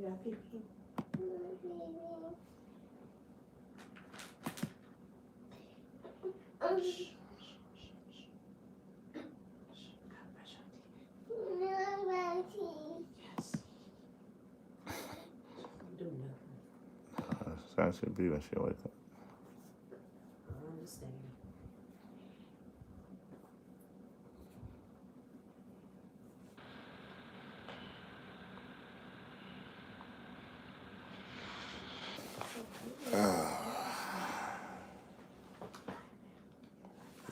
got pee-pee? Yes. Don't do nothing. That should be when she wake up. I understand.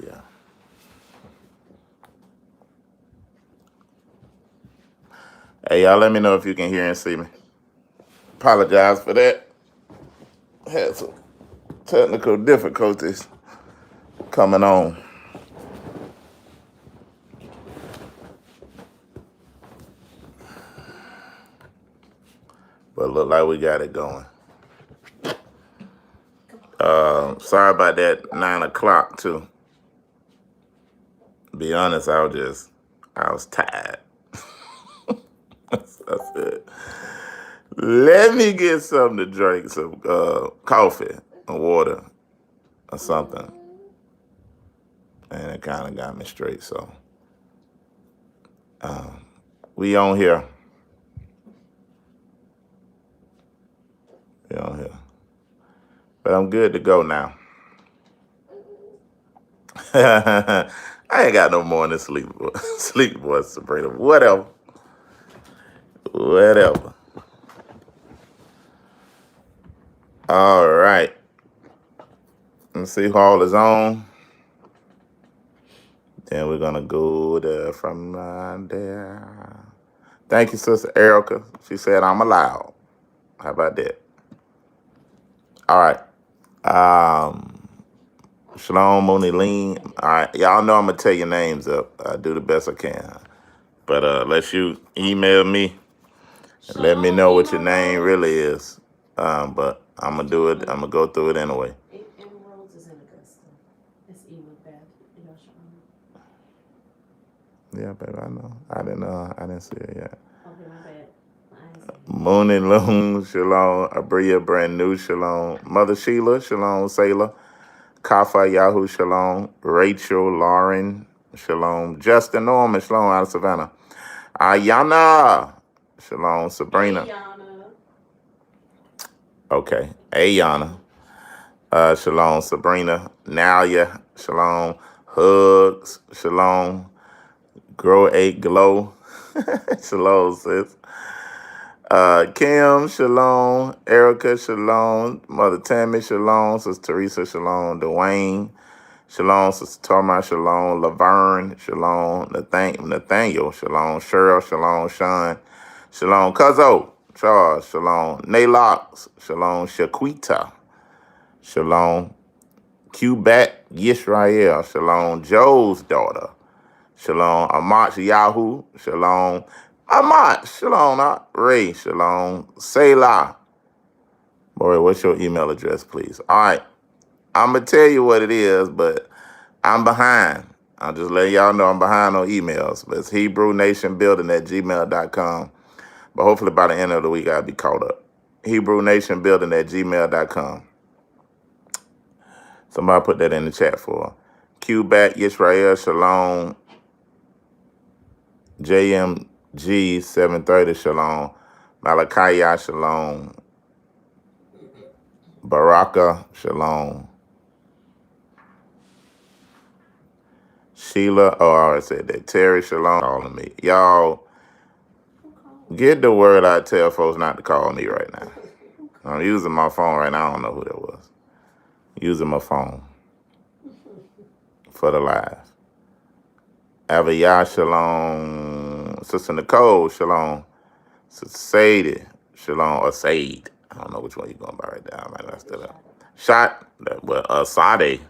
Yeah. Hey, y'all, let me know if you can hear and see me. Apologize for that. Had some technical difficulties coming on. But look like we got it going. Sorry about that 9 o'clock too. To be honest, I was tired. That's it. Let me get something to drink, some coffee or water or something. And it kind of got me straight, so. We on here. We on here. But I'm good to go now. I ain't got no morning sleep. Sleep, boy, Sabrina. Whatever. All right. Let's see who all is on. Then we're gonna go there from there. Thank you, Sister Erica. She said I'm allowed. How about that? All right. Shalom, Moni Lean. All right, y'all know I'm gonna tell your names up. I do the best I can. But let you email me and let me know what your name really is. But I'm gonna do it. I'm gonna go through it anyway. Emeralds is in Augusta. It's Ema Beth. Yeah, baby, I know. I didn't see it yet. Okay, my bad. Moon and Loon, Shalom. Abria, brand new, Shalom. Mother Sheila, Shalom. Sailor. Kafa, Yahoo, Shalom. Rachel, Lauren, Shalom. Justin Norman, Shalom, out of Savannah. Ayana, Shalom. Sabrina. Ayana. Okay, Ayana. Shalom. Sabrina. Nalia, Shalom. Hugs, Shalom. Grow 8 Glow. Shalom, sis. Kim, Shalom. Erica, Shalom. Mother Tammy, Shalom. Sister Teresa, Shalom. Dwayne, Shalom. Sister Torma, Shalom. Laverne, Shalom. Nathaniel, Shalom. Cheryl, Shalom. Sean, Shalom. Cuzzo, Charles, Shalom. Naylox, Shalom. Shaquita, Shalom. Q-Bat, Yisrael, Shalom. Joe's daughter, Shalom. Amat Yahoo, Shalom. Amat, Shalom. Ray, Shalom. Selah. Boy, what's your email address, please? All right. I'm going to tell you what it is, but I'm behind. I'll just let y'all know I'm behind on emails. But it's HebrewNationBuilding@gmail.com. But hopefully by the end of the week, I'll be caught up. HebrewNationBuilding@gmail.com. Somebody put that in the chat for Q-Bat, Yisrael, Shalom. JMG 730, Shalom. Malachiah, Shalom. Baraka, Shalom. Sheila, oh, I already said that. Terry, Shalom, calling me. Y'all, get the word out. Tell folks not to call me right now. I'm using my phone right now. I don't know who that was. Using my phone for the live. Aviyah, Shalom. Sister Nicole, Shalom. Sister Sadie, Shalom, or Said. I don't know which one you're going by right there. I might mess that up. Shot, well, Sade.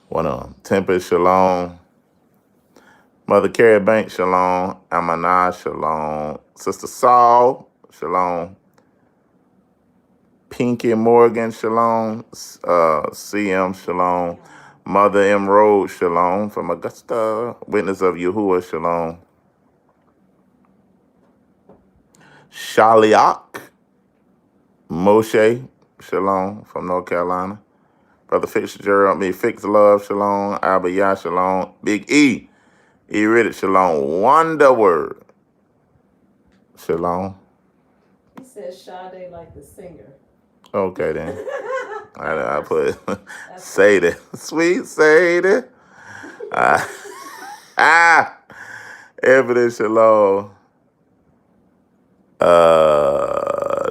One of them. Tempest, Shalom. Mother Carrie Banks, Shalom. Amanah, Shalom. Sister Saul, Shalom. Pinky Morgan, Shalom. CM, Shalom. Mother Emerald, Shalom. From Augusta. Witness of Yahuwah, Shalom. Shaliak Moshe, shalom, from North Carolina. Brother Fitzgerald, me Fix Love, shalom. Abiyah, shalom. Big E, Riddick, shalom. Wonder Word, shalom. He said Sade like the singer. Okay, then. I put Sadie. Sweet Sadie. Evidence, shalom.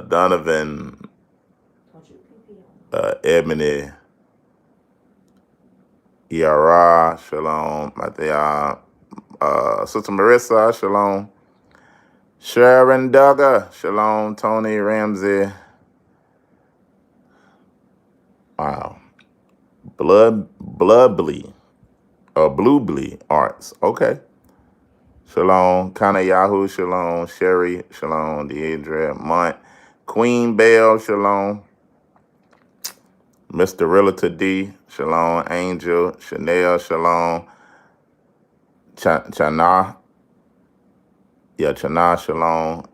Donovan, Ebony, Yara, shalom. Matthew, Sister Marissa, shalom. Sharon Duggar, shalom. Tony Ramsey. Wow. Bloodbly, or Bluebly Arts. Okay. Shalom. Kana Yahoo, shalom. Sherry, shalom. Deidre Mont. Queen Bell, shalom. Mr. Realtor D, shalom. Angel, Chanel, shalom. Chana, Chana, shalom.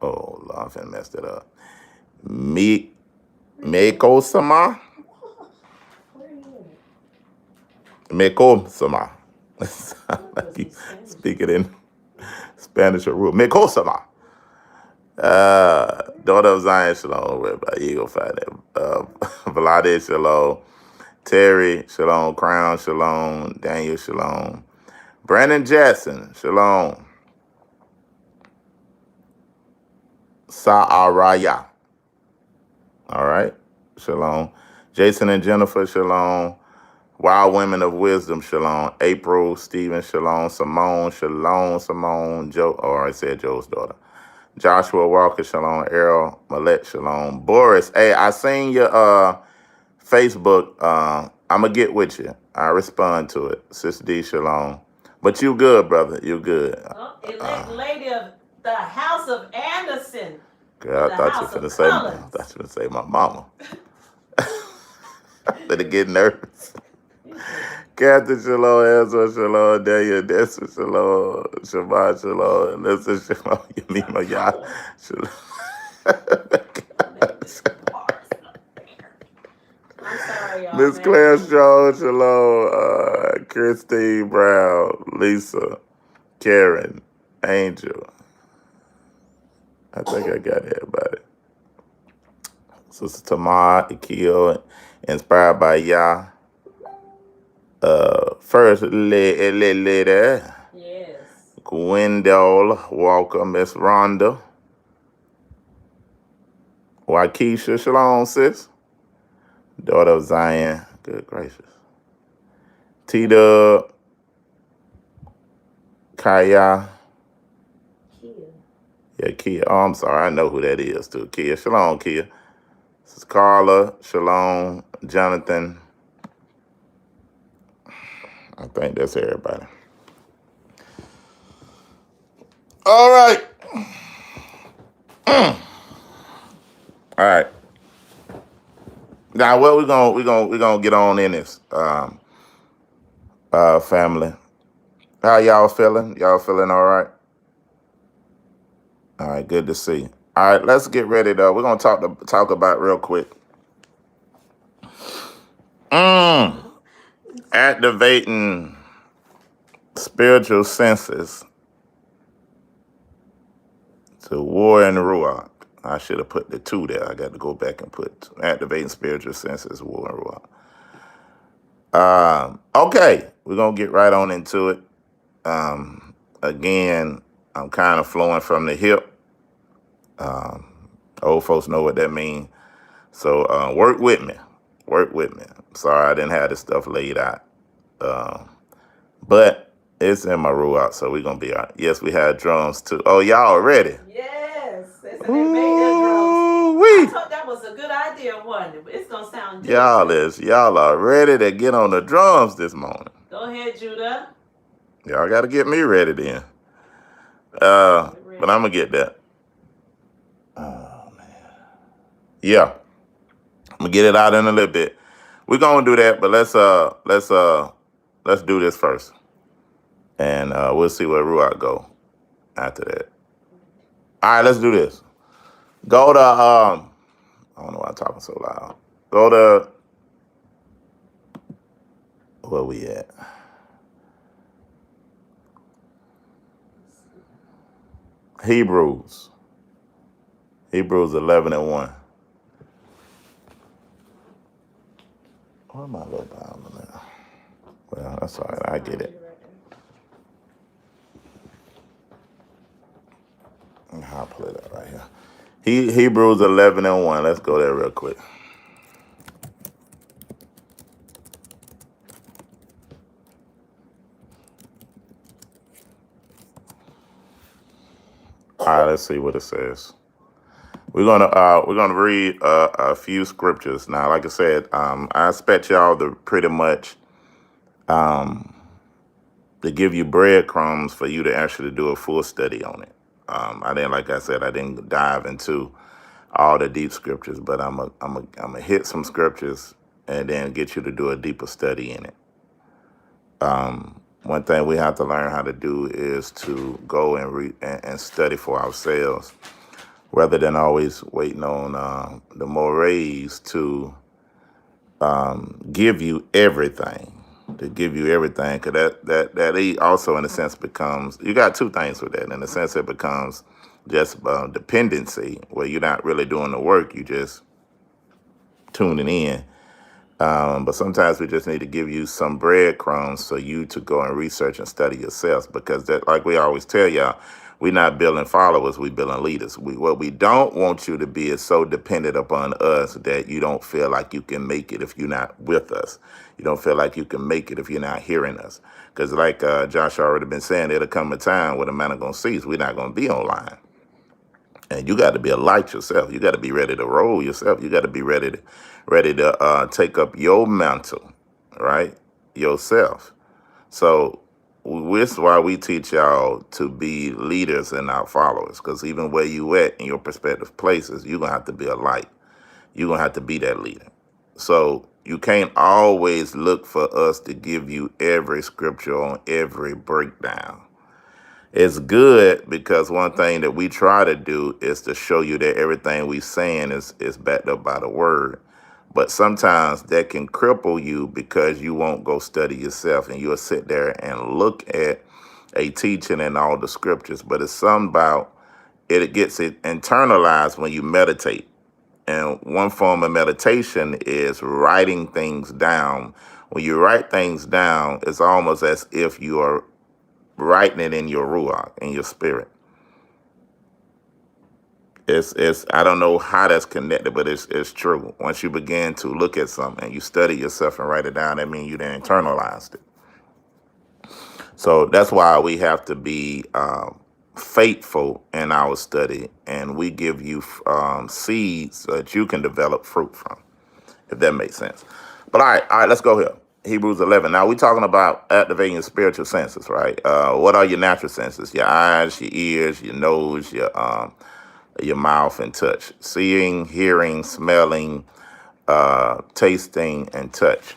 Oh, Lord, I messed it up. Meko Sama? Meko Sama. Speak it in Spanish or Ruach. Meko Sama. Daughter of Zion, shalom. Whereby you go find it. Vlade, shalom. Terry, shalom. Crown, shalom. Daniel, shalom. Brandon Jackson, shalom. Sa'araya. All right, shalom. Jason and Jennifer, shalom. Wild Women of Wisdom, shalom. April, Stephen, shalom. Simone, shalom. Simone, Joe, or I said Joe's daughter. Joshua Walker, shalom. Errol Millette, shalom. Boris, hey, I seen your Facebook. I'm going to get with you. I respond to it. Sister D, shalom. But you good, brother. You good. Elect lady of the House of Anderson. Girl, I thought you were going to say my mama. I'm going to get nervous. Captain Shalom, Ezra Shalom, Daniel, Dessa Shalom, Shabbat Shalom, Listen Shalom, Yamima Yah Shalom. I'm sorry, y'all. Miss Claire Strong, Shalom, Christine Brown, Lisa, Karen, Angel. I think I got everybody. Sister Tamar, Ikeo, inspired by Yah. First lady. Yes. Gwendol Walker, Miss Rhonda. Waukesha, shalom, sis. Daughter of Zion. Good gracious. T-Dub. Kaya. Kia. Yeah, Kia. Oh, I'm sorry. I know who that is, too. Kia. Shalom, Kia. This is Carla. Shalom. Jonathan. I think that's everybody. All right. All right. Now, what we're gonna get on in this family. How y'all feeling? Y'all feeling all right? All right, good to see. All right, let's get ready though. We're gonna talk about real quick. Activating spiritual senses to war in the Ruach. I should have put the two there. I got to go back and put activating spiritual senses, war in Ruach. Okay, we're gonna get right on into it. Again, I'm kind of flowing from the hip. Old folks know what that means. So work with me. Work with me. Sorry I didn't have this stuff laid out. But it's in my Ruach, so we're going to be all right. Yes, we had drums too. Oh, y'all ready? Yes. They said they made their drums. I thought that was a good idea, wasn't it? It's going to sound good. Y'all are ready to get on the drums this morning. Go ahead, Judah. Y'all got to get me ready then. But I'm going to get that. Oh, man. Yeah. I'm going to get it out in a little bit. We're going to do that, but let's do this first. And we'll see where Ruach go after that. All right, let's do this. Go to I don't know why I'm talking so loud. Go to where we at? Hebrews. Hebrews 11:1. Where am I little Bible now? Well, that's all right. I get it. I'll pull it up right here. Hebrews 11:1. Let's go there real quick. All right, let's see what it says. We're gonna read a few scriptures now. Like I said, I expect y'all to pretty much to give you breadcrumbs for you to actually do a full study on it. I didn't, like I said, I didn't dive into all the deep scriptures, but I'm a hit some scriptures and then get you to do a deeper study in it. One thing we have to learn how to do is to go and read and study for ourselves, rather than always waiting on the mores to give you everything. To give you everything, because that also in a sense becomes, you got two things with that. In a sense, it becomes just dependency, where you're not really doing the work, you just tuning in. But sometimes we just need to give you some breadcrumbs for you to go and research and study yourself, because that, like we always tell y'all, we're not building followers, we building leaders. What we don't want you to be is so dependent upon us that you don't feel like you can make it if you're not with us. You don't feel like you can make it if you're not hearing us. Because like Josh already been saying, there'll come a time where the man are going to cease. We're not going to be online. And you got to be a light yourself. You got to be ready to roll yourself. You got to be ready to take up your mantle, right? Yourself. So this is why we teach y'all to be leaders and not followers. Because even where you at in your prospective places, you're going to have to be a light. You're going to have to be that leader. So you can't always look for us to give you every scripture on every breakdown. It's good because one thing that we try to do is to show you that everything we saying is backed up by the word. But sometimes that can cripple you because you won't go study yourself, and you'll sit there and look at a teaching and all the scriptures. But it's something about it gets it internalized when you meditate. And one form of meditation is writing things down. When you write things down, it's almost as if you are writing it in your Ruach, in your spirit. It's I don't know how that's connected, but it's true. Once you begin to look at something and you study yourself and write it down, that means you then internalized it. So that's why we have to be faithful in our study, and we give you seeds so that you can develop fruit from, if that makes sense. But all right, let's go here. Hebrews 11. Now we're talking about activating your spiritual senses, right? What are your natural senses? Your eyes, your ears, your nose, your mouth, and touch. Seeing, hearing, smelling, tasting, and touch.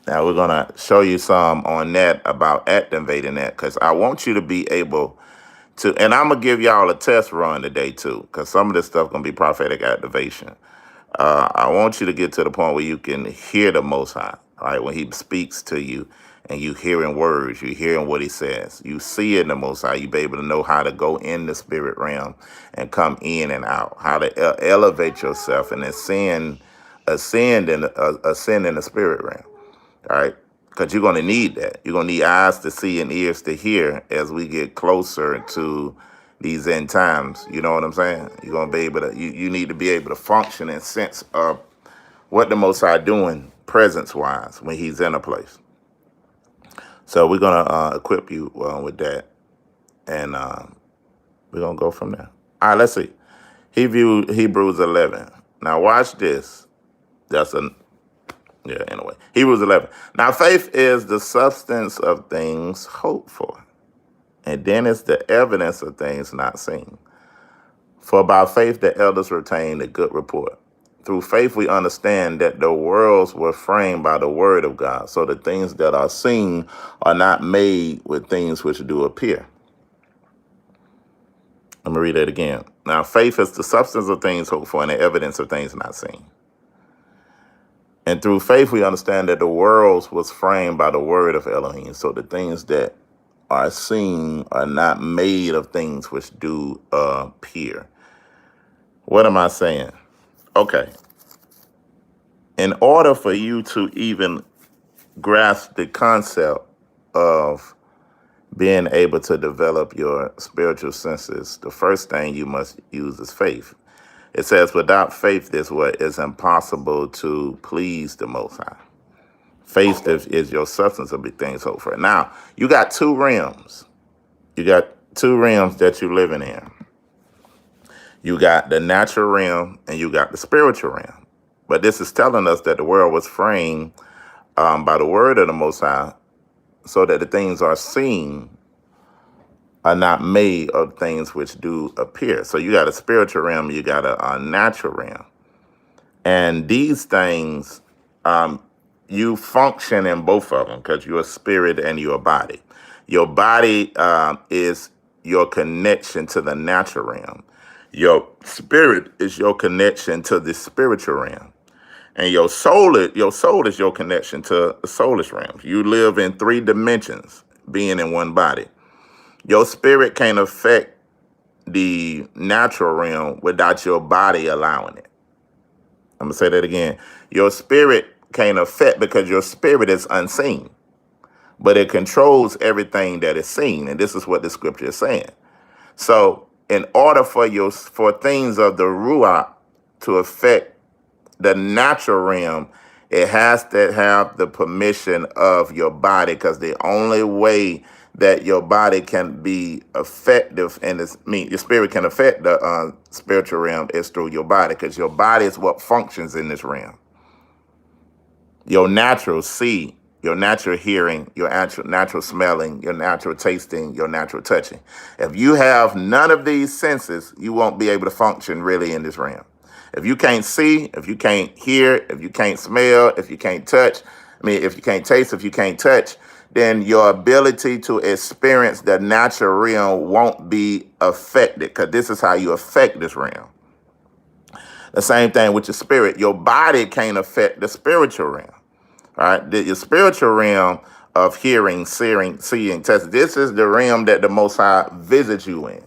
Now we're going to show you some on that about activating that, because I want you to be able to, and I'm going to give y'all a test run today too, because some of this stuff going to be prophetic activation. I want you to get to the point where you can hear the Most High, right? When he speaks to you and you hearing words, you hearing what he says, you see it in the Most High, you be able to know how to go in the spirit realm and come in and out, how to elevate yourself and ascend in the spirit realm, all right? Because you're going to need that. You're going to need eyes to see and ears to hear as we get closer to these end times. You know what I'm saying? You're going to be able to, you need to be able to function and sense of what the Most High doing presence-wise when he's in a place. So we're going to equip you with that, and we're going to go from there. All right, let's see. Hebrews 11. Now watch this. Anyway. Hebrews 11. Now faith is the substance of things hoped for, and then it's the evidence of things not seen. For by faith the elders retained a good report. Through faith we understand that the worlds were framed by the word of God, so the things that are seen are not made with things which do appear. Let me read that again. Now, faith is the substance of things hoped for and the evidence of things not seen. And through faith, we understand that the world was framed by the word of Elohim. So the things that are seen are not made of things which do appear. What am I saying? Okay. In order for you to even grasp the concept of being able to develop your spiritual senses, the first thing you must use is faith. It says, without faith, this what is impossible to please the Most High. Faith is your substance of big things hoped for. Now, you got two realms. You got two realms that you're living in. You got the natural realm and you got the spiritual realm. But this is telling us that the world was framed by the word of the Most High, so that the things are seen are not made of things which do appear. So you got a spiritual realm, you got a natural realm. And these things, you function in both of them because you're a spirit and you're a body. Your body is your connection to the natural realm. Your spirit is your connection to the spiritual realm. And your soul is your connection to the soulish realm. You live in three dimensions, being in one body. Your spirit can't affect the natural realm without your body allowing it. I'm going to say that again. Your spirit can't affect because your spirit is unseen, but it controls everything that is seen. And this is what the scripture is saying. So in order for things of the Ruach to affect the natural realm, it has to have the permission of your body, because the only way that your body can be effective and your spirit can affect the spiritual realm is through your body, because your body is what functions in this realm. Your natural see, your natural hearing, your natural smelling, your natural tasting, your natural touching. If you have none of these senses, you won't be able to function really in this realm. If you can't see, if you can't hear, if you can't smell, if you can't touch, if you can't taste, if you can't touch, then your ability to experience the natural realm won't be affected, because this is how you affect this realm. The same thing with your spirit. Your body can't affect the spiritual realm. All right, your spiritual realm of hearing, seeing, testing. This is the realm that the Most High visits you in.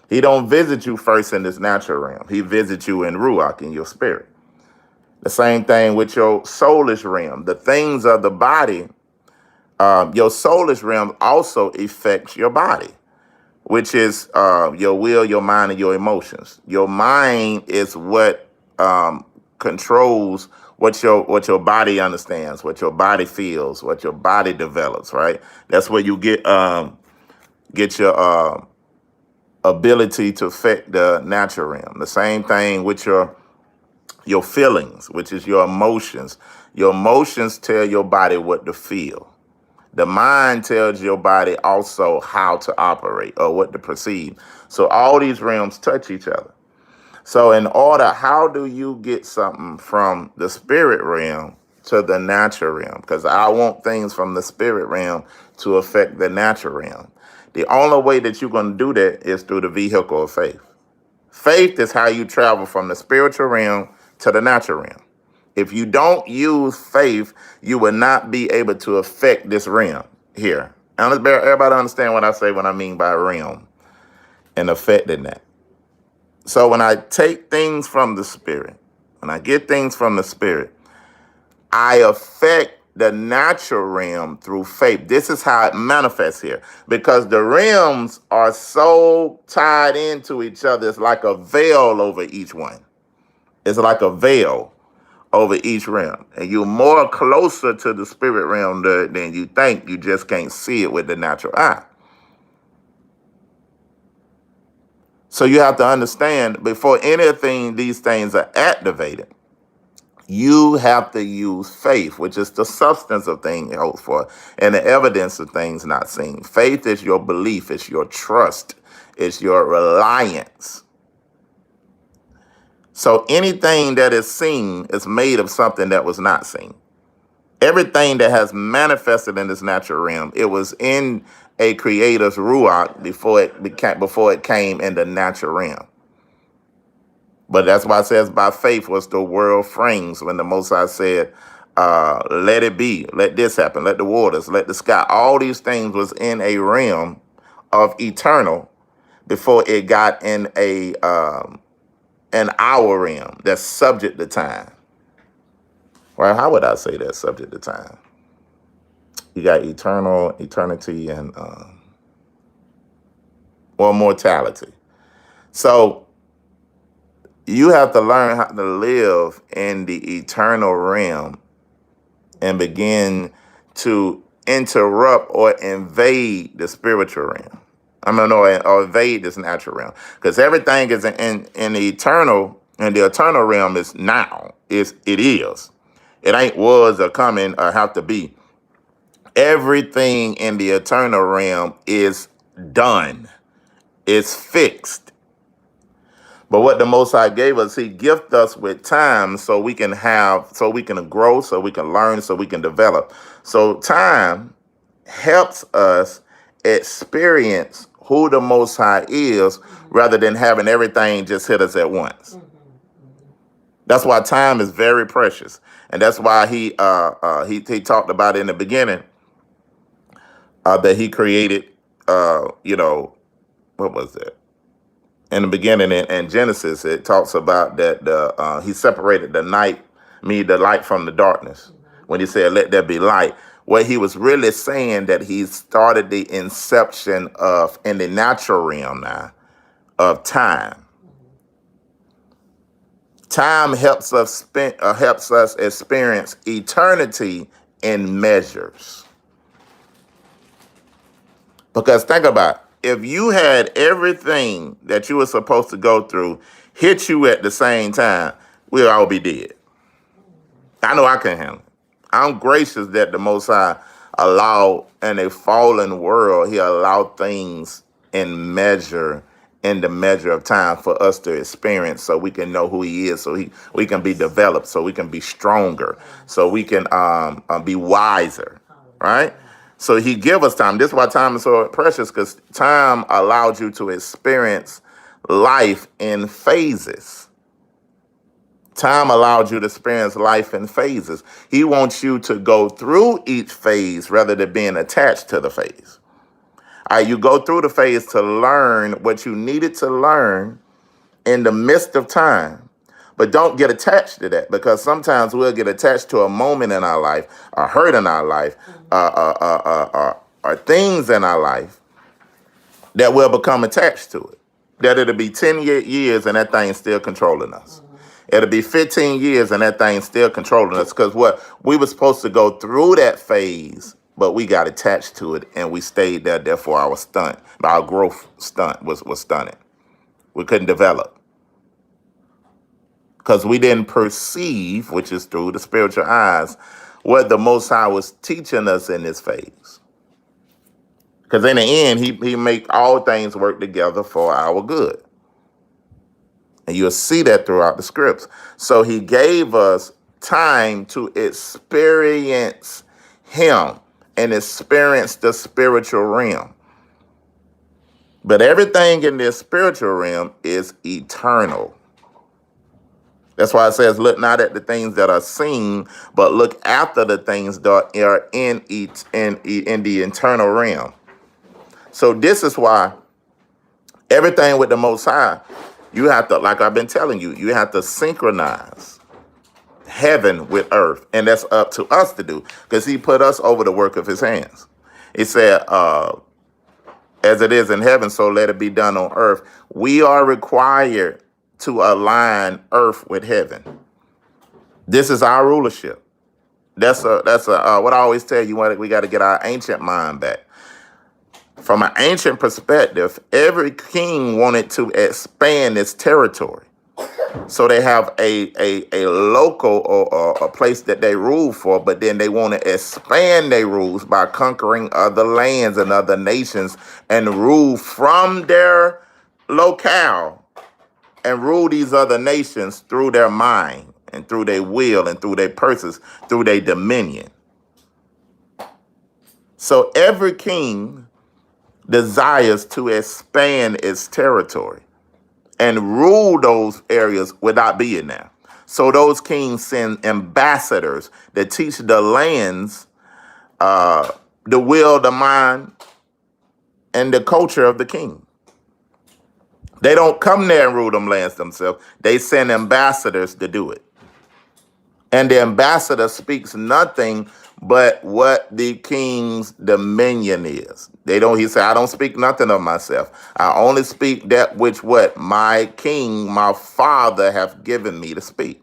He don't visit you first in this natural realm. He visits you in Ruach, in your spirit. The same thing with your soulish realm. The things of the body, your soulish realm also affects your body, which is your will, your mind, and your emotions. Your mind is what controls what your body understands, what your body feels, what your body develops, right? That's where you get your ability to affect the natural realm. The same thing with your feelings, which is your emotions. Your emotions tell your body what to feel. The mind tells your body also how to operate or what to perceive. So all these realms touch each other. So how do you get something from the spirit realm to the natural realm? Because I want things from the spirit realm to affect the natural realm. The only way that you're going to do that is through the vehicle of faith. Faith is how you travel from the spiritual realm to the natural realm. If you don't use faith, you will not be able to affect this realm here. Everybody understand what I say when I mean by realm and affecting that. So when I take things from the spirit, when I get things from the spirit, I affect the natural realm through faith. This is how it manifests here, because the realms are so tied into each other. It's like a veil over each one. It's like a veil over each realm. And you're more closer to the spirit realm than you think. You just can't see it with the natural eye. So you have to understand, before anything, these things are activated, you have to use faith, which is the substance of things hoped for and the evidence of things not seen. Faith is your belief, it's your trust, it's your reliance. So anything that is seen is made of something that was not seen. Everything that has manifested in this natural realm, it was in a creator's Ruach before it came in the natural realm. But that's why it says by faith was the world frames, when the Most High said, let it be, let this happen, let the waters, let the sky. All these things was in a realm of eternal before it got in an hour realm that's subject to time. Well, how would I say that, subject to time? You got eternity, and mortality. So you have to learn how to live in the eternal realm and begin to interrupt or invade the spiritual realm. Or invade this natural realm, because everything is in the eternal, and the eternal realm is now. It is. It ain't was or coming or have to be. Everything in the eternal realm is done. It's fixed. But what the Most High gave us, He gifted us with time so we can grow, so we can learn, so we can develop. So time helps us experience who the Most High is, rather than having everything just hit us at once. That's why time is very precious, and that's why he talked about in the beginning that He created. What was that? In the beginning, in Genesis, it talks about that He separated the light from the darkness. When He said, "Let there be light," what He was really saying that He started the inception of, in the natural realm now, of time. Time helps us experience eternity in measures. Because think about it. If you had everything that you were supposed to go through hit you at the same time, we'll all be dead. I know I can handle it. I'm gracious that the Most High allowed, in a fallen world, He allowed things in the measure of time for us to experience, so we can know who He is, so we can be developed, so we can be stronger, so we can be wiser, right? So He give us time. This is why time is so precious, because time allowed you to experience life in phases. Time allowed you to experience life in phases. He wants you to go through each phase rather than being attached to the phase. All right, you go through the phase to learn what you needed to learn in the midst of time. But don't get attached to that, because sometimes we'll get attached to a moment in our life, a hurt in our life, or things in our life that will become attached to it. That it'll be 10 years and that thing's still controlling us. It'll be 15 years and that thing's still controlling us, because what we were supposed to go through that phase, but we got attached to it and we stayed there. Therefore, our growth was stunted. We couldn't develop, because we didn't perceive, which is through the spiritual eyes, what the Most High was teaching us in this phase. Because in the end, he make all things work together for our good. And you'll see that throughout the scripts. So He gave us time to experience Him and experience the spiritual realm. But everything in this spiritual realm is eternal. That's why it says, look not at the things that are seen, but look after the things that are in the eternal realm. So this is why everything with the Most High, you have to, like I've been telling you, you have to synchronize heaven with earth. And that's up to us to do, because He put us over the work of His hands. He said, as it is in heaven, so let it be done on earth. We are required to align earth with heaven. This is our rulership. That's what I always tell you. We got to get our ancient mind back. From an ancient perspective, every king wanted to expand its territory. So they have a local or a place that they rule for, but then they want to expand their rules by conquering other lands and other nations and rule from their locale and rule these other nations through their mind and through their will and through their purses, through their dominion. So every king desires to expand its territory and rule those areas without being there. So those kings send ambassadors that teach the lands the will, the mind, and the culture of the king. They don't come there and rule them lands themselves. They send ambassadors to do it. And the ambassador speaks nothing but what the king's dominion is. He said, I don't speak nothing of myself. I only speak that which what my king, my father, have given me to speak.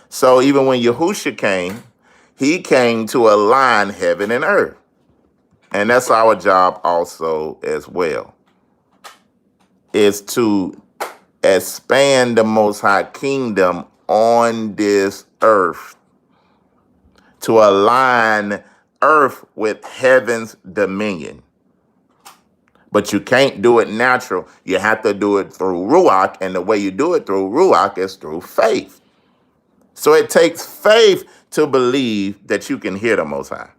So even when Yahushua came, he came to align heaven and earth. And that's our job also as well, is to expand the Most High kingdom on this earth, to align earth with heaven's dominion. But you can't do it natural. You have to do it through Ruach, and the way you do it through Ruach is through faith. So it takes faith to believe that you can hear the Most High.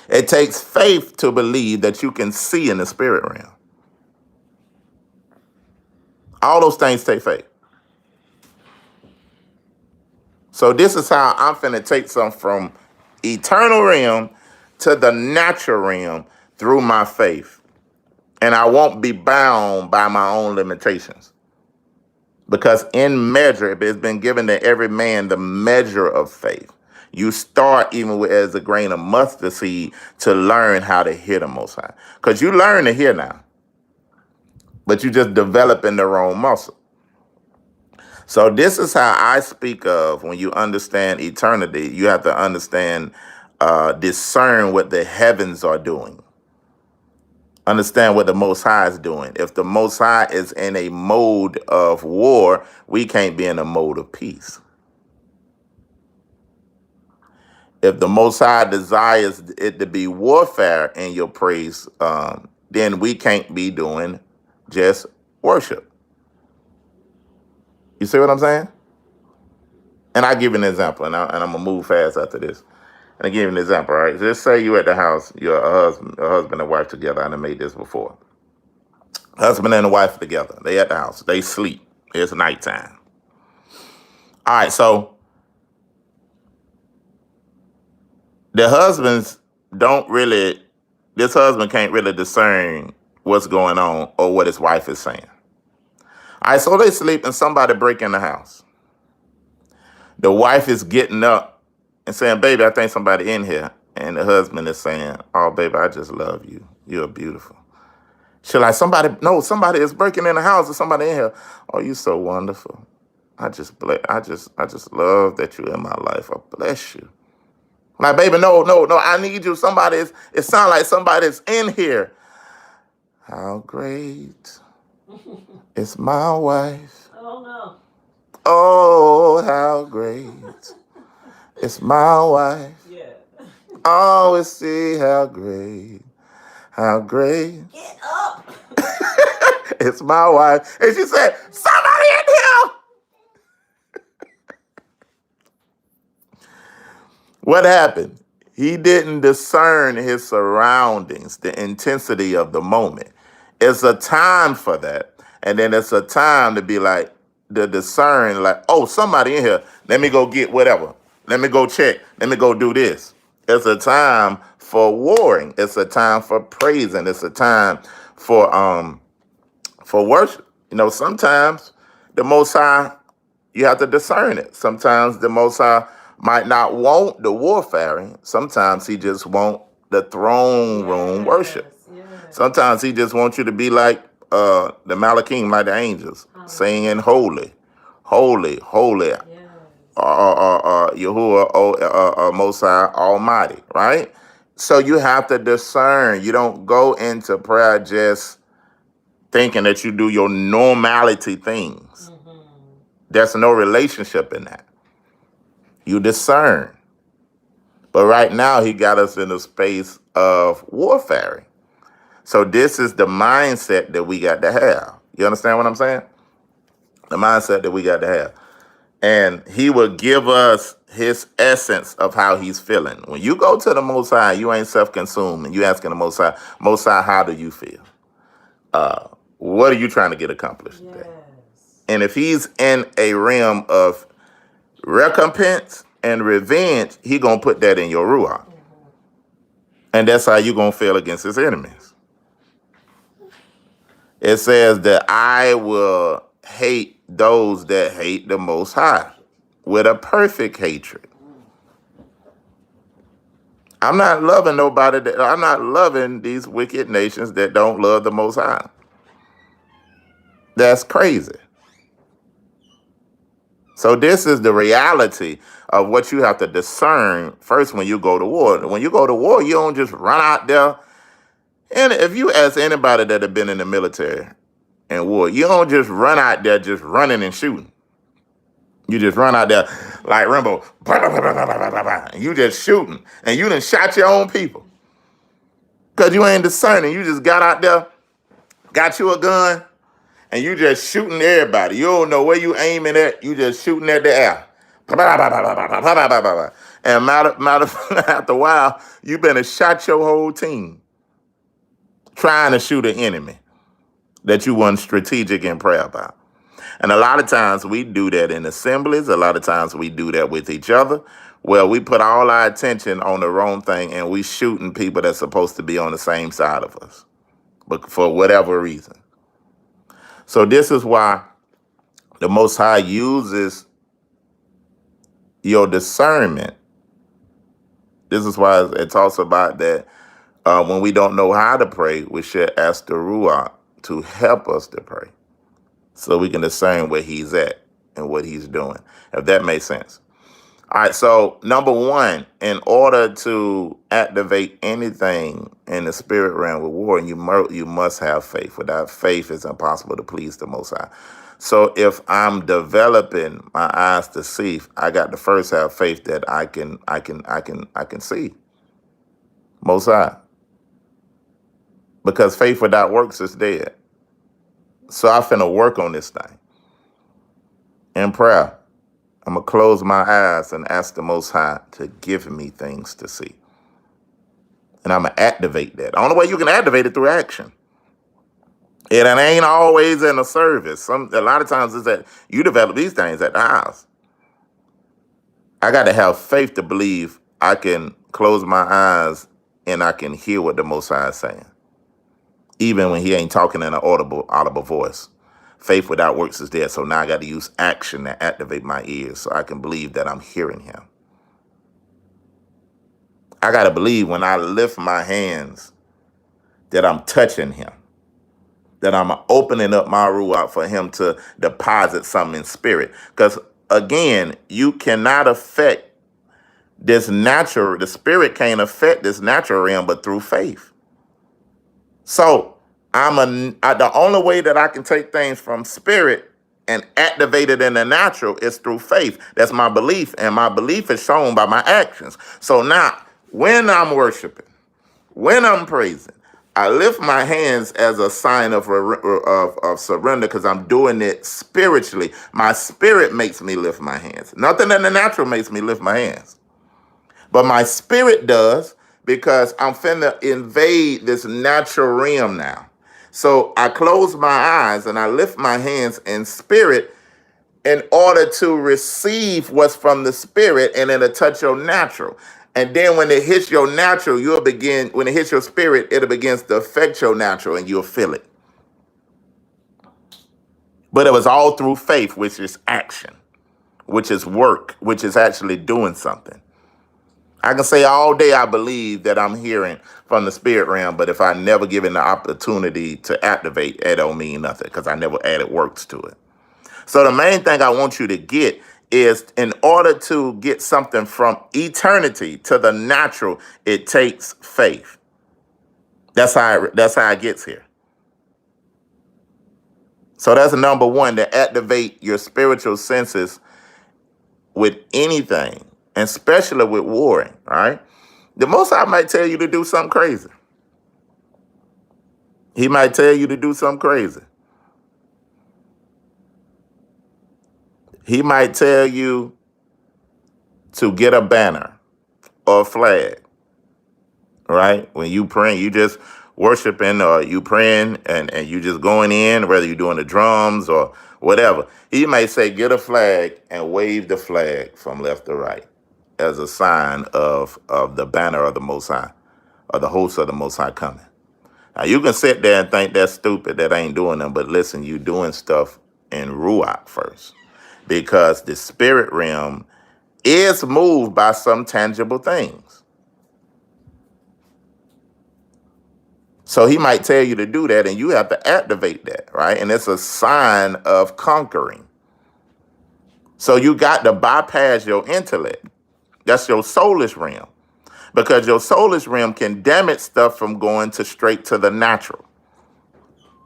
It takes faith to believe that you can see in the spirit realm. All those things take faith. So this is how I'm finna take some from eternal realm to the natural realm through my faith. And I won't be bound by my own limitations. Because in measure, if it's been given to every man the measure of faith, you start even with as a grain of mustard seed to learn how to hear the Most High. Because you learn to hear now, but you just developing the wrong muscle. So this is how I speak of when you understand eternity. You have to understand, discern what the heavens are doing. Understand what the Most High is doing. If the Most High is in a mode of war, we can't be in a mode of peace. If the Most High desires it to be warfare in your praise, then we can't be doing just worship. You see what I'm saying? And I give an example, and I'm going to move fast after this. And I give you an example, all right? Just say you at the house, you're a husband and wife together. I done made this before. Husband and wife together. They at the house. They sleep. It's nighttime. All right, so the husbands this husband can't really discern what's going on or what his wife is saying. All right, so they sleep and somebody break in the house. The wife is getting up and saying, baby, I think somebody in here. And the husband is saying, oh, baby, I just love you. You're beautiful. She's like, somebody is breaking in the house. There's somebody in here. Oh, you're so wonderful. I just love that you're in my life. I bless you. Like, baby, no, I need you. It sounds like somebody's in here. How great is my wife. Oh, no. Oh, how great is my wife. Yeah. Always see how great. Get up. It's my wife. And she said, somebody in here. What happened? He didn't discern his surroundings, the intensity of the moment. It's a time for that. And then it's a time to be like, to discern, like, oh, somebody in here. Let me go get whatever. Let me go check. Let me go do this. It's a time for warring. It's a time for praising. It's a time for worship. You know, sometimes the Most High, you have to discern it. Sometimes the Most High might not want the warfaring. Sometimes he just want the throne room worship. Yes. Sometimes he just wants you to be like the Malachim, like the angels, singing holy, holy, holy, Yes. Yahuwah, Most High Almighty, right? So you have to discern. You don't go into prayer just thinking that you do your normality things. Mm-hmm. There's no relationship in that. You discern. But right now, he got us in a space of warfare. So this is the mindset that we got to have. You understand what I'm saying? The mindset that we got to have. And he will give us his essence of how he's feeling. When you go to the Most High, you ain't self-consumed, and you asking the Most High, how do you feel? What are you trying to get accomplished today? Yes. And if he's in a realm of recompense and revenge, he gonna put that in your Ruach. And that's how you gonna feel against his enemies. It says that I will hate those that hate the Most High with a perfect hatred. I'm not loving I'm not loving these wicked nations that don't love the Most High. That's crazy. So this is the reality of what you have to discern first when you go to war. When you go to war, you don't just run out there. And if you ask anybody that have been in the military and war, you don't just run out there just running and shooting. You just run out there like Rambo, and you just shooting, and you done shot your own people. Because you ain't discerning. You just got out there, got you a gun, and you just shooting everybody. You don't know where you aiming at. You just shooting at the air. And after a while, you better shot your whole team trying to shoot an enemy that you weren't strategic in prayer about. And a lot of times we do that in assemblies. A lot of times we do that with each other, where we put all our attention on the wrong thing and we shooting people that's supposed to be on the same side of us, but for whatever reason. So this is why the Most High uses your discernment. This is why it talks about that when we don't know how to pray, we should ask the Ruach to help us to pray so we can discern where he's at and what he's doing, if that makes sense. All right, so number one, in order to activate anything in the spirit realm with war, you must have faith. Without faith, it's impossible to please the Most High. So if I'm developing my eyes to see, I got to first have faith that I can see Most High. Because faith without works is dead. So I finna work on this thing in prayer. I'm going to close my eyes and ask the Most High to give me things to see. And I'm going to activate that. The only way you can activate it through action. It ain't always in a service. A lot of times it's that you develop these things at the house. I got to have faith to believe I can close my eyes and I can hear what the Most High is saying. Even when he ain't talking in an audible voice. Faith without works is dead. So now I got to use action to activate my ears so I can believe that I'm hearing him. I got to believe when I lift my hands that I'm touching him, that I'm opening up my Ruach for him to deposit something in spirit. Because again, you cannot affect the spirit can't affect this natural realm but through faith. So the only way that I can take things from spirit and activate it in the natural is through faith. That's my belief, and my belief is shown by my actions. So now, when I'm worshiping, when I'm praising, I lift my hands as a sign of surrender because I'm doing it spiritually. My spirit makes me lift my hands. Nothing in the natural makes me lift my hands. But my spirit does because I'm finna invade this natural realm now. So I close my eyes and I lift my hands in spirit in order to receive what's from the spirit, and it'll touch your natural. And then when it hits your natural, when it hits your spirit, it'll begin to affect your natural and you'll feel it. But it was all through faith, which is action, which is work, which is actually doing something. I can say all day I believe that I'm hearing from the spirit realm, but if I never given the opportunity to activate, it don't mean nothing because I never added works to it. So the main thing I want you to get is in order to get something from eternity to the natural, it takes faith. That's how it gets here. So that's number one, to activate your spiritual senses with anything, and especially with warring, right? The Most High might tell you to do something crazy. He might tell you to do something crazy. He might tell you to get a banner or a flag, right? When you praying, you just worshiping or you praying and you just going in, whether you're doing the drums or whatever. He may say, get a flag and wave the flag from left to right as a sign of the banner of the Most High or the host of the Most High coming. Now, you can sit there and think that's stupid, that ain't doing them, but listen, you doing stuff in Ruach first because the spirit realm is moved by some tangible things. So he might tell you to do that and you have to activate that, right? And it's a sign of conquering. So you got to bypass your intellect. That's your soulish realm. Because your soulish realm can damage stuff from going to straight to the natural.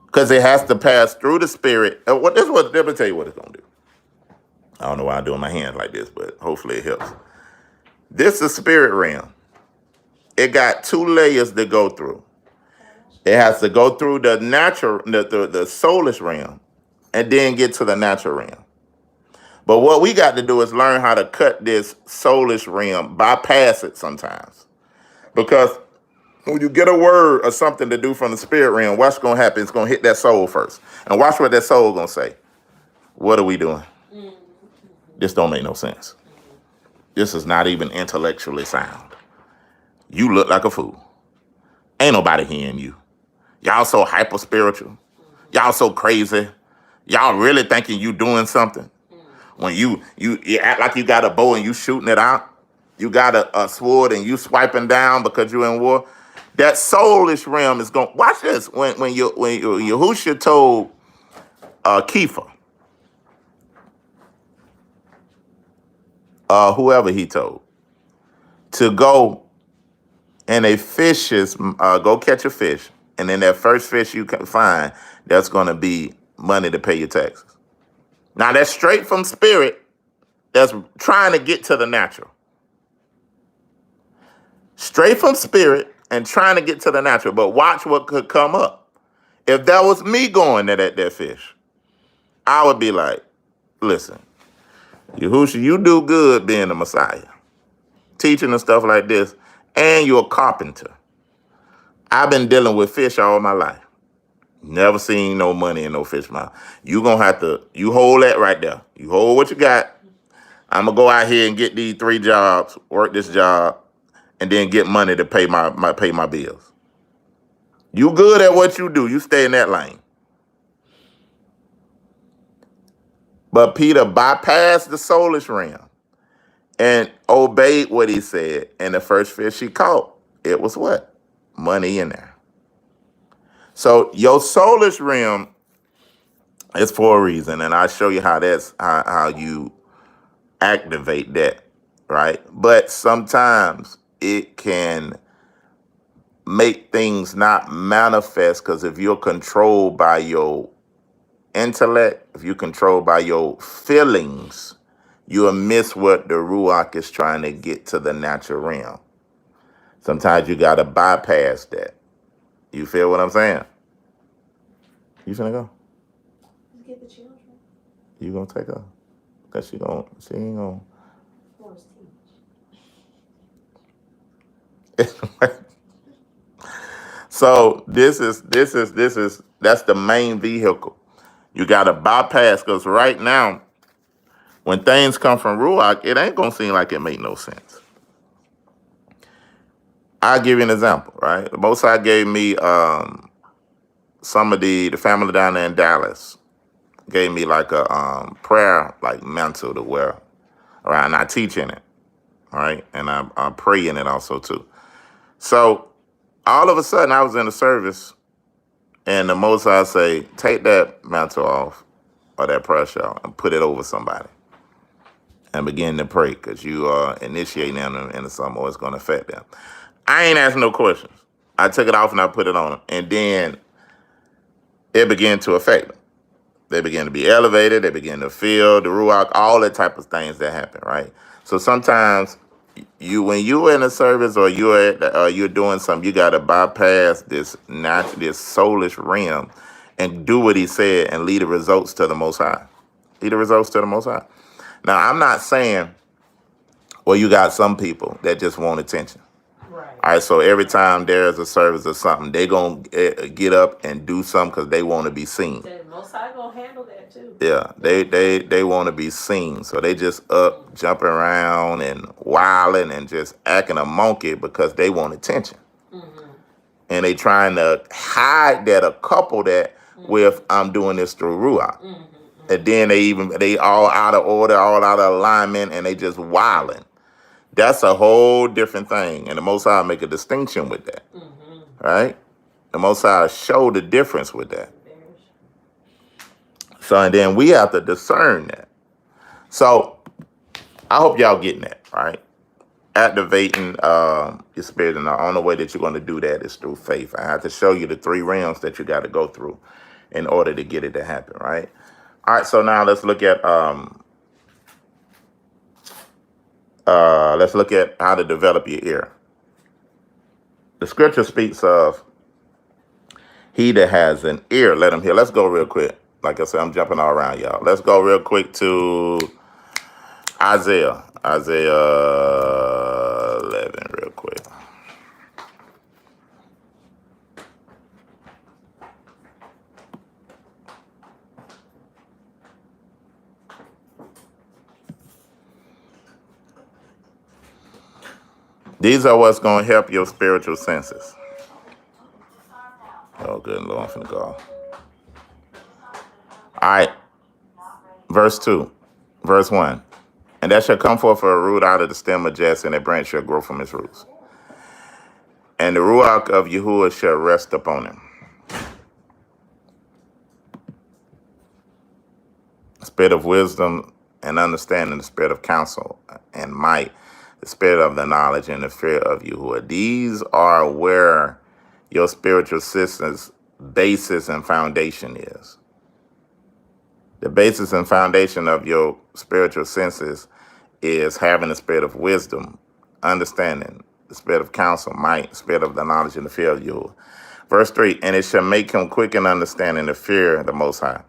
Because it has to pass through the spirit. Let me tell you what it's going to do. I don't know why I'm doing my hands like this, but hopefully it helps. This is spirit realm. It got 2 layers to go through. It has to go through the natural, the soulish realm, and then get to the natural realm. But what we got to do is learn how to cut this soulish realm, bypass it sometimes. Because when you get a word or something to do from the spirit realm, what's going to happen? It's going to hit that soul first. And watch what that soul going to say. What are we doing? This don't make no sense. This is not even intellectually sound. You look like a fool. Ain't nobody hearing you. Y'all so hyper spiritual. Y'all so crazy. Y'all really thinking you doing something. When you act like you got a bow and you shooting it out. You got a sword and you swiping down because you're in war. That soulish realm is going. Watch this. When Yahushua told Kepha, whoever he told, to go and go catch a fish, and then that first fish you can find, that's going to be money to pay your taxes. Now that's straight from spirit. That's trying to get to the natural. Straight from spirit and trying to get to the natural. But watch what could come up. If that was me going at that fish, I would be like, listen, Yahushua, you do good being the Messiah, teaching and stuff like this, and you're a carpenter. I've been dealing with fish all my life. Never seen no money in no fish mouth. You hold that right there. You hold what you got. I'm going to go out here and get these 3 jobs, work this job, and then get money to pay my bills. You good at what you do. You stay in that lane. But Peter bypassed the soulish realm and obeyed what he said. And the first fish he caught, it was what? Money in there. So your soulish realm is for a reason. And I'll show you how you activate that, right? But sometimes it can make things not manifest because if you're controlled by your intellect, if you're controlled by your feelings, you'll miss what the Ruach is trying to get to the natural realm. Sometimes you got to bypass that. You feel what I'm saying? You finna go? Get the children. You gonna take her? Cause she ain't gonna. Force teach. So that's the main vehicle. You gotta bypass, because right now, when things come from Ruach, it ain't gonna seem like it make no sense. I'll give you an example, right? The Most High gave me some of the family down there in Dallas gave me like a prayer like mantle to wear, right? And I teach in it, right? And I pray in it also too. So all of a sudden I was in the service and the Most High say, take that mantle off or that prayer shawl and put it over somebody and begin to pray, because you are initiating them into something or it's going to affect them. I ain't asking no questions. I took it off and I put it on them, and then it began to affect them. They begin to be elevated. They begin to feel the Ruach, all that type of things that happen, right? So sometimes when you're in a service or you're doing something, you got to bypass this soulish realm and do what he said and lead the results to the Most High. Lead the results to the Most High. Now, I'm not saying Or you got some people that just want attention. Right. All right, so every time there's a service or something, they going to get up and do something because they want to be seen. The Most High gonna handle that too. Yeah, they want to be seen. So they just up, jumping around and wilding and just acting a monkey because they want attention. Mm-hmm. And they trying to hide that or couple that with I'm doing this through Ruach. Mm-hmm. And then they all out of order, all out of alignment, and they just wilding. That's a whole different thing. And the Most High make a distinction with that. Mm-hmm. Right? The Most High show the difference with that. So, and then we have to discern that. So, I hope y'all getting that, right? Activating your spirit, and the only way that you're going to do that is through faith. I have to show you the 3 realms that you got to go through in order to get it to happen, right? All right, so now let's look at how to develop your ear. The scripture speaks of he that has an ear, let him hear. Let's go real quick. Like I said, I'm jumping all around, y'all. Let's go real quick to Isaiah 11 real quick. These are what's going to help your spiritual senses. Oh, good Lord, I'm finna go. All right. Verse 2. Verse 1. And that shall come forth a root out of the stem of Jesse, and a branch shall grow from its roots. And the Ruach of Yahuwah shall rest upon him. Spirit of wisdom and understanding, the spirit of counsel and might, the spirit of the knowledge and the fear of Yahuwah. These are where your spiritual system's basis and foundation is. The basis and foundation of your spiritual senses is having the spirit of wisdom, understanding, the spirit of counsel, might, the spirit of the knowledge and the fear of Yahuwah. Verse 3, and it shall make him quick in understanding the fear of the Most High.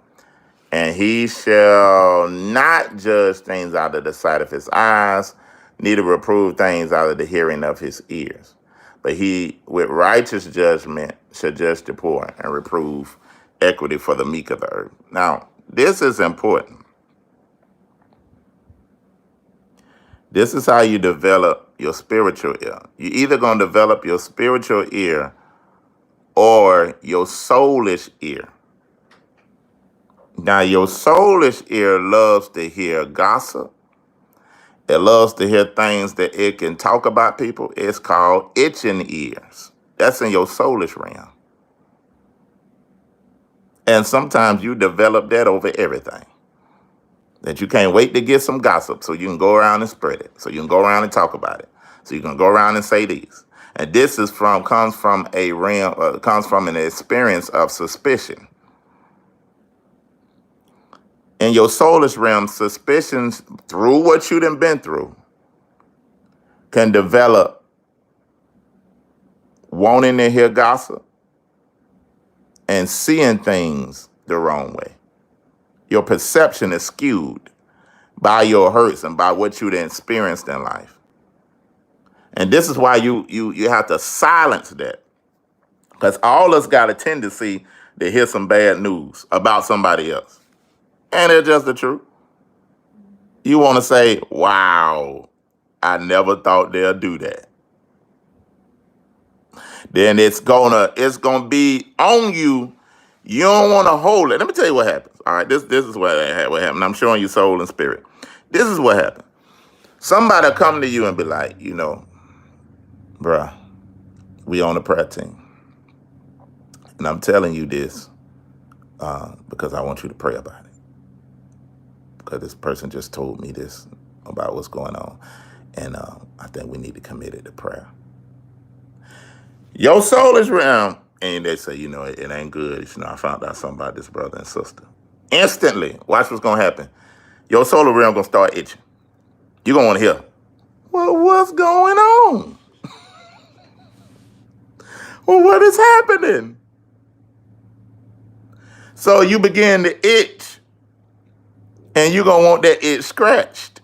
And he shall not judge things out of the sight of his eyes, neither reprove things out of the hearing of his ears. But he, with righteous judgment, shall judge the poor and reprove equity for the meek of the earth. Now, this is important. This is how you develop your spiritual ear. You're either going to develop your spiritual ear or your soulish ear. Now, your soulish ear loves to hear gossip. It loves to hear things that it can talk about people. It's called itching ears. That's in your soulish realm. And sometimes you develop that over everything. That you can't wait to get some gossip so you can go around and spread it. So you can go around and talk about it. So you can go around and say these. And this comes from a realm, comes from an experience of suspicion. In your soulish realm, suspicions through what you done been through can develop wanting to hear gossip and seeing things the wrong way. Your perception is skewed by your hurts and by what you done experienced in life. And this is why you have to silence that. Because all us got a tendency to hear some bad news about somebody else. And it's just the truth. You want to say, wow, I never thought they'll do that. Then it's gonna be on you. You don't want to hold it. Let me tell you what happens. All right, this is what happened. I'm showing you soul and spirit. This is what happened. Somebody come to you and be like, bruh, we on the prayer team. And I'm telling you this because I want you to pray about it. Because this person just told me this about what's going on. And I think we need to commit it to prayer. Your soul is realm. And they say, it ain't good. I found out something about this brother and sister. Instantly, watch what's going to happen. Your solar realm going to start itching. You're going to want to hear, well, what's going on? Well, what is happening? So you begin to itch. And you're going to want that itch scratched.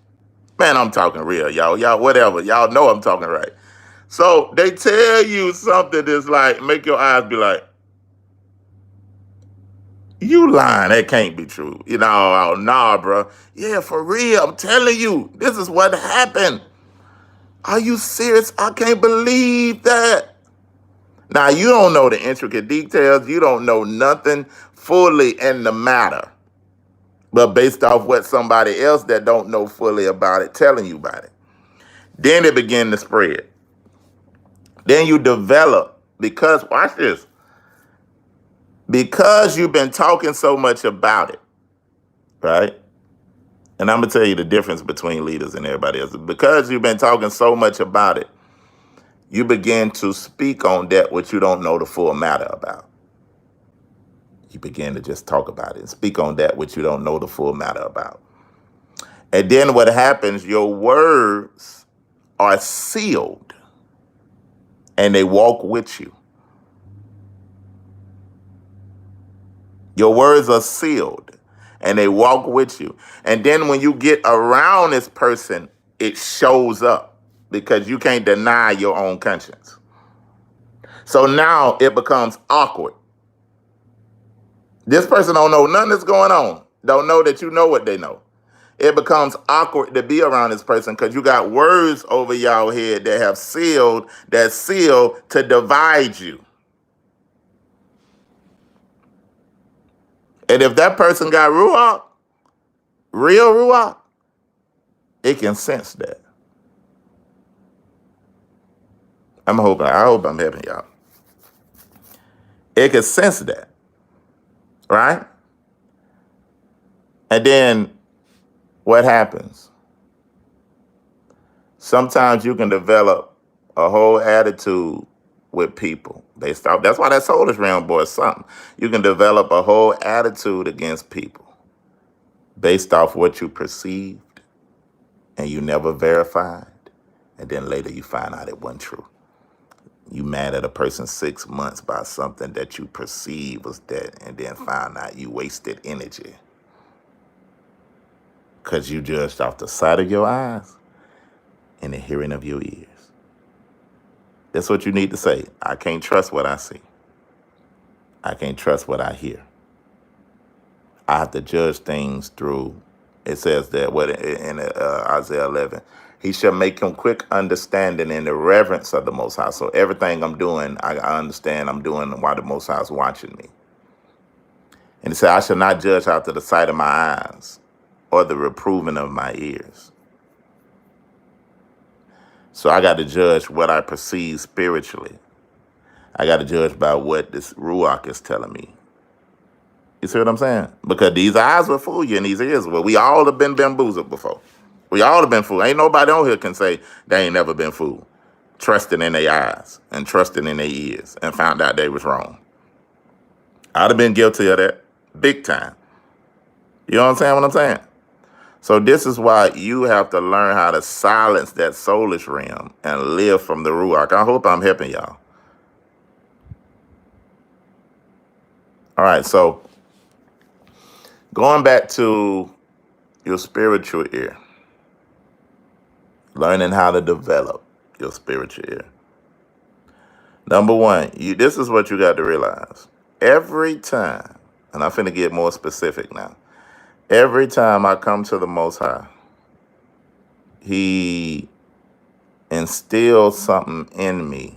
Man, I'm talking real, y'all. Y'all, whatever. Y'all know I'm talking right. So they tell you something that's like, make your eyes be like, you lying. That can't be true. You know, oh, nah, bro. Yeah, for real. I'm telling you, this is what happened. Are you serious? I can't believe that. Now, you don't know the intricate details. You don't know nothing fully in the matter. But based off what somebody else that don't know fully about it telling you about it. Then it begin to spread. Then you develop, because, watch this, because you've been talking so much about it, right? And I'm going to tell you the difference between leaders and everybody else. Because you've been talking so much about it, you begin to speak on that which you don't know the full matter about. You begin to just talk about it and speak on that which you don't know the full matter about. And then what happens, your words are sealed and they walk with you. Your words are sealed and they walk with you. And then when you get around this person, it shows up because you can't deny your own conscience. So now it becomes awkward. This person don't know nothing that's going on. Don't know that you know what they know. It becomes awkward to be around this person because you got words over y'all head that seal to divide you. And if that person got Ruach, real Ruach, it can sense that. I hope I'm helping y'all. It can sense that, right? And then what happens? Sometimes you can develop a whole attitude with people based off. That's why that soulish realm boy is something. You can develop a whole attitude against people based off what you perceived and you never verified. And then later you find out it wasn't true. You mad at a person 6 months by something that you perceived was that, and then found out you wasted energy because you judged off the sight of your eyes and the hearing of your ears. That's what you need to say. I can't trust what I see. I can't trust what I hear. I have to judge things through. It says that what in Isaiah 11, he shall make him quick understanding in the reverence of the Most High. So everything I'm doing, I understand I'm doing while the Most High is watching me. And he said, I shall not judge after the sight of my eyes or the reproving of my ears. So I got to judge what I perceive spiritually. I got to judge by what this Ruach is telling me. You see what I'm saying? Because these eyes will fool you and these ears will. We all have been bamboozled before. We all have been fooled. Ain't nobody on here can say they ain't never been fooled. Trusting in their eyes and trusting in their ears and found out they was wrong. I'd have been guilty of that big time. You know what I'm saying? So this is why you have to learn how to silence that soulish realm and live from the Ruach. I hope I'm helping y'all. All right, so going back to your spiritual ear, learning how to develop your spiritual ear. Number one, this is what you got to realize. Every time, and I'm finna get more specific now. Every time I come to the Most High, he instills something in me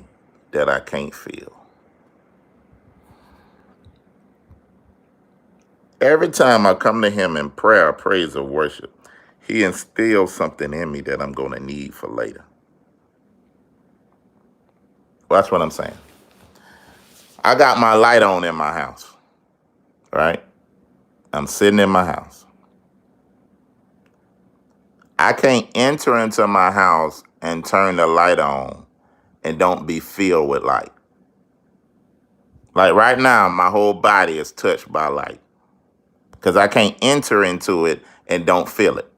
that I can't feel. Every time I come to him in prayer, praise, or worship, he instills something in me that I'm going to need for later. Watch what I'm saying. I got my light on in my house, right? I'm sitting in my house. I can't enter into my house and turn the light on and don't be filled with light. Like right now, my whole body is touched by light because I can't enter into it and don't feel it.